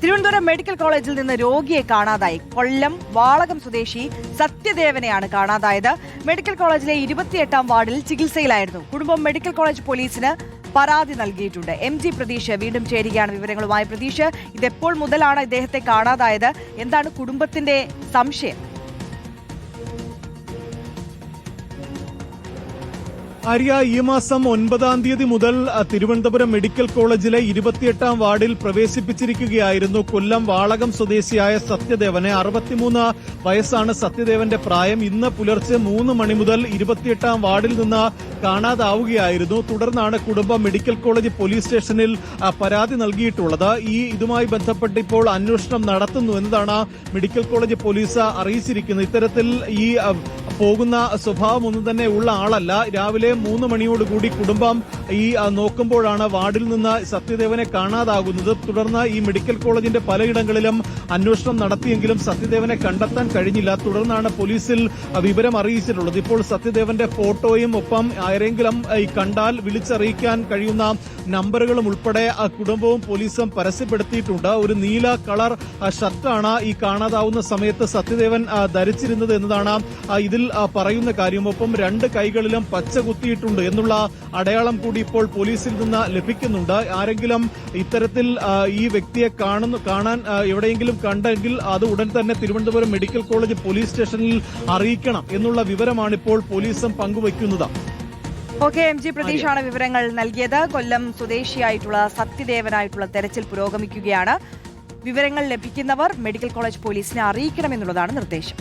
Thiruvananthapuram medical കോളേജിൽ നിന്ന് രോഗിയെ കാണാതായി. കൊല്ലം വാളകം സ്വദേശി സത്യദേവനെയാണ് കാണാതായത്. മെഡിക്കൽ കോളേജിലെ 28-ാം വാർഡിൽ ചികിത്സയിലായിരുന്നു. കുടുംബം മെഡിക്കൽ കോളേജ് പോലീസിന് പരാതി നൽകിയിട്ടുണ്ട്. MG പ്രതീഷ് വീണ്ടും ചേരുകയാണ് വിവരങ്ങളുമായി. പ്രതീഷ്, ഇതെപ്പോൾ മുതലാണ് ഇദ്ദേഹത്തെ കാണാതായത്? എന്താണ് കുടുംബത്തിന്റെ സംശയം? ആര്യ, ഈ മാസം 9-ാം തീയതി മുതൽ തിരുവനന്തപുരം മെഡിക്കൽ കോളേജിലെ 28-ാം വാർഡിൽ പ്രവേശിപ്പിച്ചിരിക്കുകയായിരുന്നു കൊല്ലം വാളകം സ്വദേശിയായ സത്യദേവനെ. 63 വയസ്സാണ് സത്യദേവന്റെ പ്രായം. ഇന്ന് പുലർച്ചെ 3 മണി മുതൽ 28-ാം വാർഡിൽ നിന്ന് കാണാതാവുകയായിരുന്നു. തുടർന്നാണ് കുടുംബം മെഡിക്കൽ കോളേജ് പോലീസ് സ്റ്റേഷനിൽ പരാതി നൽകിയിട്ടുള്ളത്. ഇതുമായി ബന്ധപ്പെട്ട് ഇപ്പോൾ അന്വേഷണം നടത്തുന്നു എന്നതാണ് മെഡിക്കൽ കോളേജ് പോലീസ് അറിയിച്ചിരിക്കുന്നത്. ഇത്തരത്തിൽ പോകുന്ന സ്വഭാവം ഒന്നും തന്നെ ഉള്ള ആളല്ല. രാവിലെ 3 മണിയോടുകൂടി കുടുംബം നോക്കുമ്പോഴാണ് വാർഡിൽ നിന്ന് സത്യദേവനെ കാണാതാകുന്നത്. തുടർന്ന് ഈ മെഡിക്കൽ കോളേജിന്റെ പലയിടങ്ങളിലും അന്വേഷണം നടത്തിയെങ്കിലും സത്യദേവനെ കണ്ടെത്താൻ കഴിഞ്ഞില്ല. തുടർന്നാണ് പോലീസിൽ വിവരം അറിയിച്ചിട്ടുള്ളത്. ഇപ്പോൾ സത്യദേവന്റെ ഫോട്ടോയും ഒപ്പം ആരെങ്കിലും കണ്ടാൽ വിളിച്ചറിയിക്കാൻ കഴിയുന്ന നമ്പറുകളും ഉൾപ്പെടെ കുടുംബവും പോലീസും പരസ്യപ്പെടുത്തിയിട്ടുണ്ട്. ഒരു നീല കളർ ഷർട്ടാണ് ഈ കാണാതാവുന്ന സമയത്ത് സത്യദേവൻ ധരിച്ചിരുന്നത് എന്നതാണ് ഇതിൽ പറയുന്ന കാര്യം. ഒപ്പം 2 കൈകളിലും പച്ച കുത്തിയിട്ടുണ്ട് എന്നുള്ള അടയാളം കൂടി ഇപ്പോൾ പോലീസിൽ നിന്ന് ലഭിക്കുന്നുണ്ട്. ആരെങ്കിലും ഇത്തരത്തിൽ ഈ വ്യക്തിയെ കാണാൻ എവിടെയെങ്കിലും കണ്ടെങ്കിൽ അത് ഉടൻ തന്നെ തിരുവനന്തപുരം മെഡിക്കൽ കോളേജ് പോലീസ് സ്റ്റേഷനിൽ അറിയിക്കണം എന്നുള്ള വിവരമാണ് ഇപ്പോൾ പോലീസും പങ്കുവയ്ക്കുന്നത്. MG പ്രതീഷാണ് വിവരങ്ങൾ നൽകിയത്. കൊല്ലം സ്വദേശിയായിട്ടുള്ള സത്യദേവനായിട്ടുള്ള തെരച്ചിൽ പുരോഗമിക്കുകയാണ്. വിവരങ്ങൾ ലഭിക്കുന്നവർ മെഡിക്കൽ കോളേജ് പോലീസിനെ അറിയിക്കണമെന്നുള്ളതാണ് നിർദ്ദേശം.